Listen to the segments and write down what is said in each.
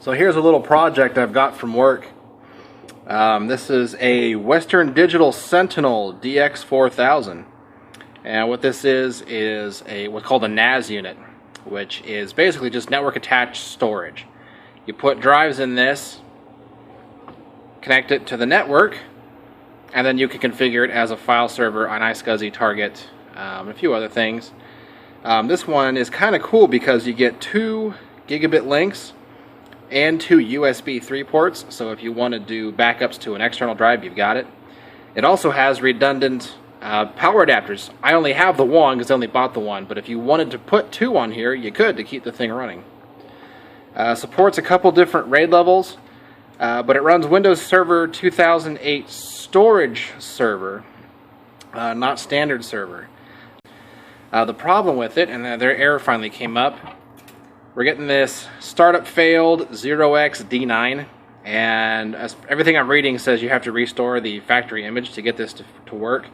So here's a little project I've got from work. This is a Western Digital Sentinel DX4000, and what this is what's called a NAS unit, which is basically just network attached storage. You put drives in this, connect it to the network, and then you can configure it as a file server on iSCSI, Target, and a few other things. This one is kind of cool because you get 2 gigabit links and 2 USB 3 ports, so if you want to do backups to an external drive, you've got it. It also has redundant power adapters. I only have the one because I only bought the one, but if you wanted to put 2 on here, you could to keep the thing running. Supports a couple different RAID levels, but it runs Windows Server 2008 storage server, not standard server. The problem with it, and their error finally came up, we're getting this startup failed 0xD9, and everything I'm reading says you have to restore the factory image to get this to work.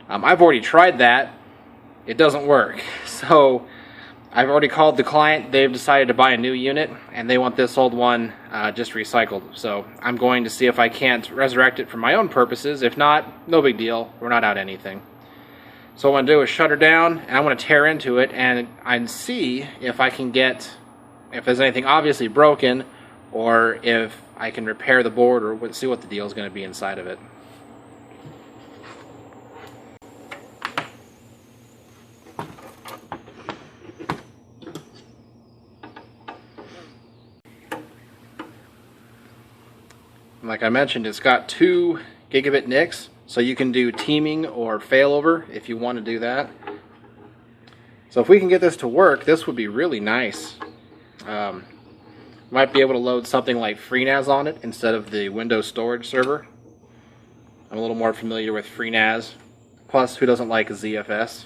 I've already tried that. It doesn't work. So I've already called the client. They've decided to buy a new unit, and they want this old one just recycled. So I'm going to see if I can't resurrect it for my own purposes. If not, no big deal. We're not out anything. So what I'm going to do is shut her down, and I'm going to tear into it and see if I can get, if there's anything obviously broken, or if I can repair the board, or see what the deal is going to be inside of it. Like I mentioned, it's got 2 gigabit NICs. So you can do teaming or failover if you want to do that. So if we can get this to work, this would be really nice. Might be able to load something like FreeNAS on it instead of the Windows storage server. I'm a little more familiar with FreeNAS. Plus, who doesn't like ZFS?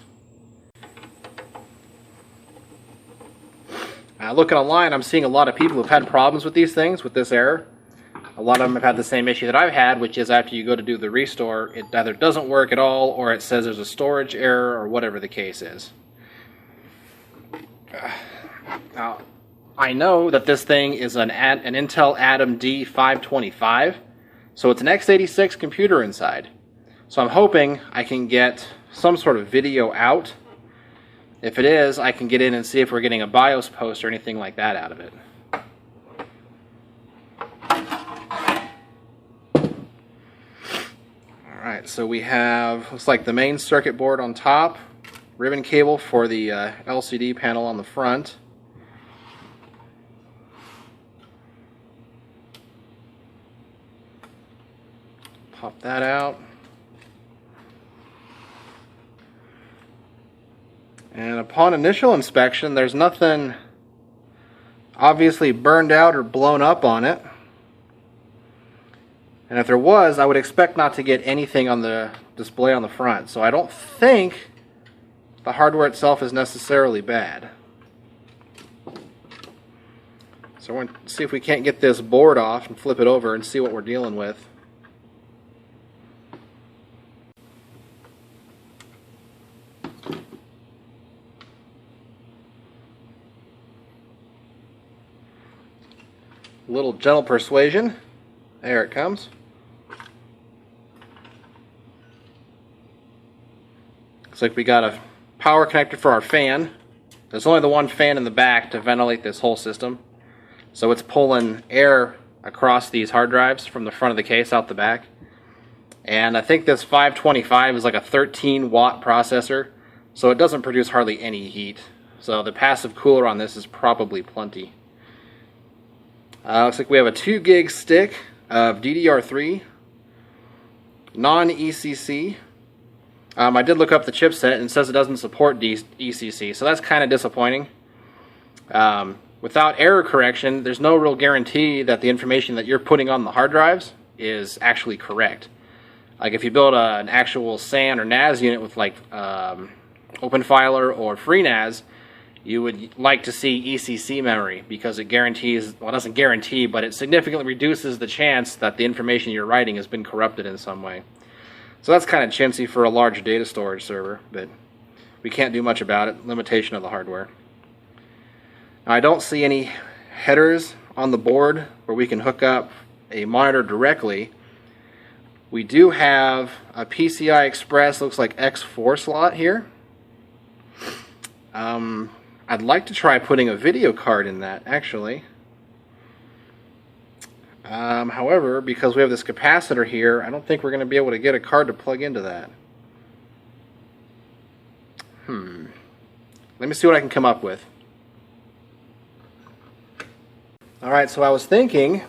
Looking online, I'm seeing a lot of people who've had problems with these things, with this error. A lot of them have had the same issue that I've had, which is after you go to do the restore, it either doesn't work at all, or it says there's a storage error, or whatever the case is. Now, I know that this thing is an Intel Atom D525, so it's an x86 computer inside. So I'm hoping I can get some sort of video out. If it is, I can get in and see if we're getting a BIOS post or anything like that out of it. Alright, so we have, looks like the main circuit board on top, ribbon cable for the LCD panel on the front. Pop that out. And upon initial inspection, there's nothing obviously burned out or blown up on it. And if there was, I would expect not to get anything on the display on the front. So I don't think the hardware itself is necessarily bad. So we're going to see if we can't get this board off and flip it over and see what we're dealing with. A little gentle persuasion. There it comes. Looks like we got a power connector for our fan. There's only the one fan in the back to ventilate this whole system. So it's pulling air across these hard drives from the front of the case out the back. And I think this 525 is like a 13-watt processor, so it doesn't produce hardly any heat. So the passive cooler on this is probably plenty. Looks like we have a 2 gig stick of DDR3, non-ECC. I did look up the chipset and it says it doesn't support ECC, so that's kind of disappointing. Without error correction, there's no real guarantee that the information that you're putting on the hard drives is actually correct. Like if you build an actual SAN or NAS unit with like OpenFiler or FreeNAS, you would like to see ECC memory because it guarantees, well, it doesn't guarantee, but it significantly reduces the chance that the information you're writing has been corrupted in some way. So that's kind of chintzy for a large data storage server, but we can't do much about it. Limitation of the hardware. Now, I don't see any headers on the board where we can hook up a monitor directly, we do have a PCI Express, looks like X4 slot here. I'd like to try putting a video card in that, actually. However, because we have this capacitor here, I don't think we're going to be able to get a card to plug into that. Let me see what I can come up with. Alright, so I was thinking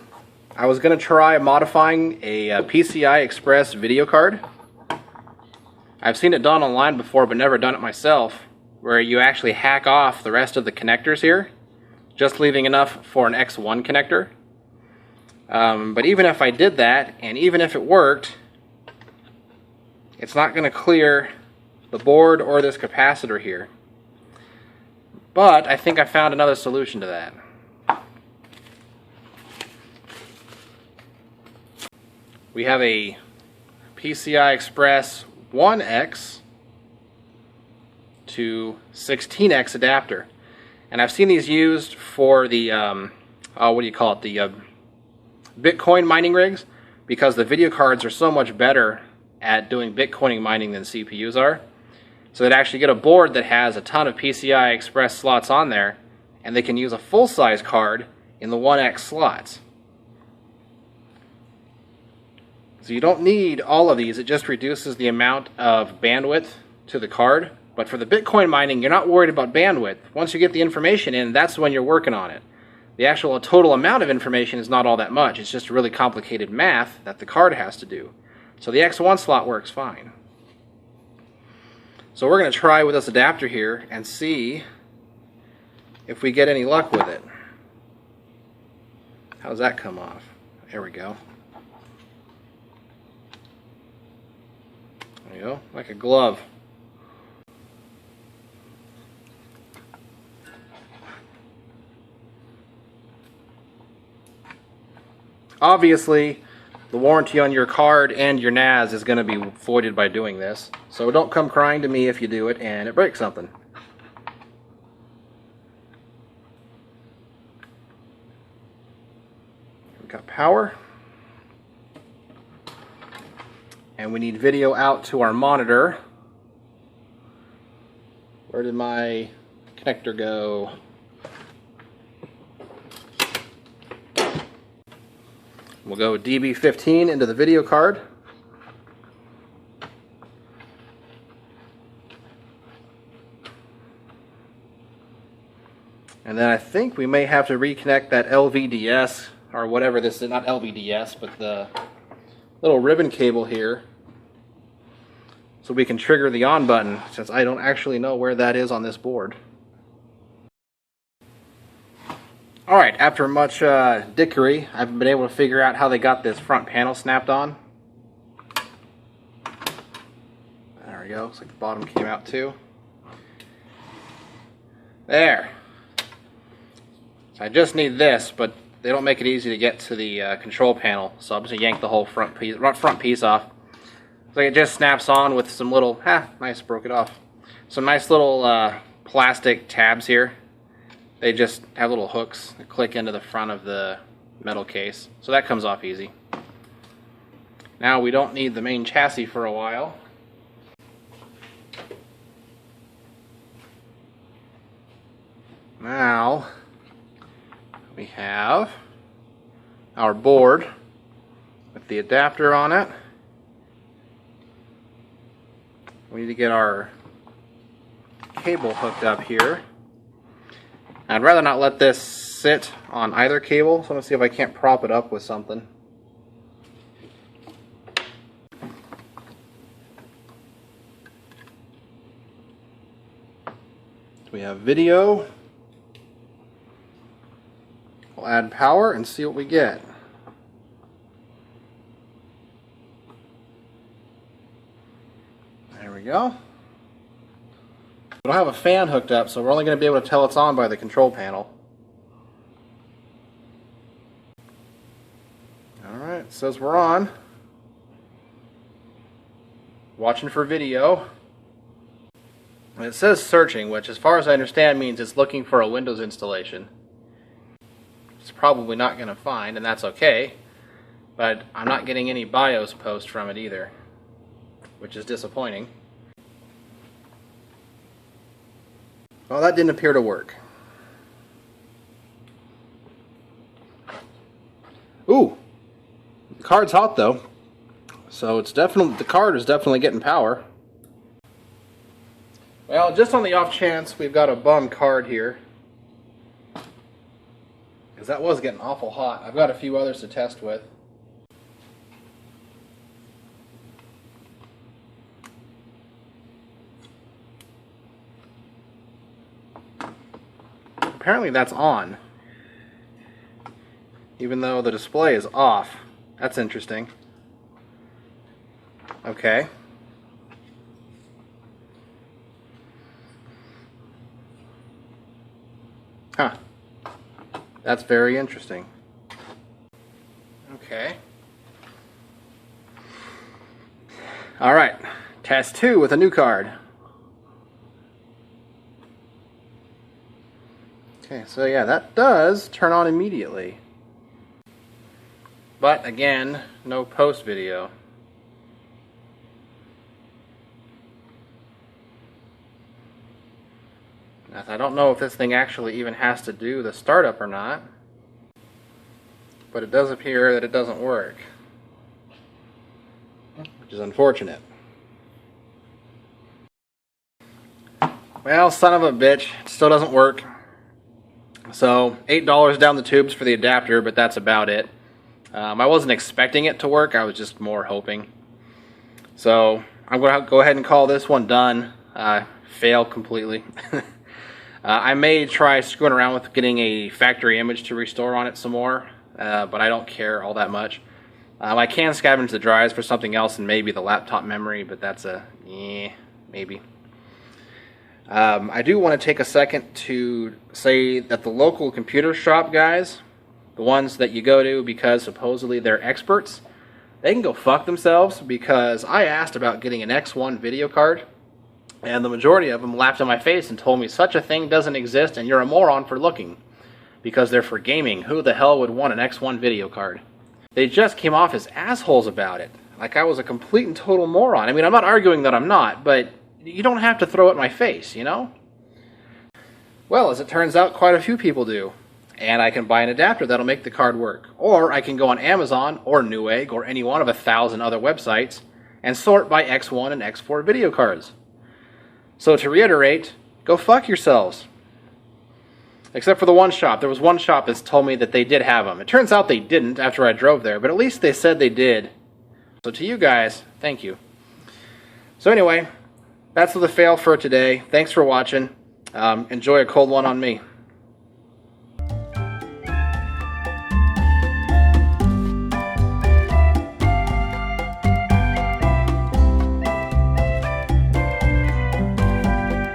I was going to try modifying a PCI Express video card. I've seen it done online before, but never done it myself, where you actually hack off the rest of the connectors here, just leaving enough for an X1 connector. But even if I did that, and even if it worked, it's not going to clear the board or this capacitor here. But I think I found another solution to that. We have a PCI Express 1X to 16X adapter. And I've seen these used for the, what do you call it, the Bitcoin mining rigs, because the video cards are so much better at doing Bitcoining mining than CPUs are. So they'd actually get a board that has a ton of PCI Express slots on there, and they can use a full-size card in the 1X slots. So you don't need all of these, it just reduces the amount of bandwidth to the card. But for the Bitcoin mining, you're not worried about bandwidth. Once you get the information in, that's when you're working on it. The actual total amount of information is not all that much. It's just really complicated math that the card has to do. So the X1 slot works fine. So we're going to try with this adapter here and see if we get any luck with it. How's that come off? There we go. There you go, like a glove. Obviously, the warranty on your card and your NAS is going to be voided by doing this. So don't come crying to me if you do it and it breaks something. We've got power. And we need video out to our monitor. Where did my connector go? We'll go DB15 into the video card. And then I think we may have to reconnect that LVDS, or whatever this is, not LVDS, but the little ribbon cable here, so we can trigger the on button, since I don't actually know where that is on this board. Alright, after much dickery, I've been able to figure out how they got this front panel snapped on. There we go, looks like the bottom came out too. There. So I just need this, but they don't make it easy to get to the control panel, so I'm just going to yank the whole front piece off. So it just snaps on with some little, nice, broke it off. Some nice little plastic tabs here. They just have little hooks that click into the front of the metal case. So that comes off easy. Now we don't need the main chassis for a while. Now we have our board with the adapter on it. We need to get our cable hooked up here. I'd rather not let this sit on either cable, so I'm going to see if I can't prop it up with something. We have video. We'll add power and see what we get. There we go. We don't have a fan hooked up, so we're only going to be able to tell it's on by the control panel. Alright, it says we're on. Watching for video. And it says searching, which as far as I understand means it's looking for a Windows installation. it's probably not going to find, and that's okay. But I'm not getting any BIOS post from it either, which is disappointing. Well, that didn't appear to work. Ooh, the card's hot though, so it's definitely, the card is definitely getting power. Well, just on the off chance we've got a bum card here, because that was getting awful hot. I've got a few others to test with. Apparently that's on, even though the display is off. That's interesting. Okay. Huh. That's very interesting. Okay. All right. Test 2 with a new card. Okay, so yeah, that does turn on immediately. But again, no post video. I don't know if this thing actually even has to do the startup or not, but it does appear that it doesn't work, which is unfortunate. Well, son of a bitch, it still doesn't work. So $8 down the tubes for the adapter, but that's about it. I wasn't expecting it to work, I was just more hoping. So I'm going to go ahead and call this one done. Failed completely. I may try screwing around with getting a factory image to restore on it some more, but I don't care all that much. I can scavenge the drives for something else and maybe the laptop memory, but that's a maybe. I do want to take a second to say that the local computer shop guys, the ones that you go to because supposedly they're experts, they can go fuck themselves, because I asked about getting an X1 video card, and the majority of them laughed in my face and told me such a thing doesn't exist and you're a moron for looking, because they're for gaming. Who the hell would want an X1 video card? They just came off as assholes about it, like I was a complete and total moron. I mean, I'm not arguing that I'm not, but you don't have to throw it in my face, you know? Well, as it turns out, quite a few people do. And I can buy an adapter that'll make the card work. Or I can go on Amazon or Newegg or any one of 1,000 other websites and sort by X1 and X4 video cards. So to reiterate, go fuck yourselves. Except for the one shop. There was one shop that's told me that they did have them. It turns out they didn't after I drove there, but at least they said they did. So to you guys, thank you. So anyway, that's the fail for today. Thanks for watching. Enjoy a cold one on me.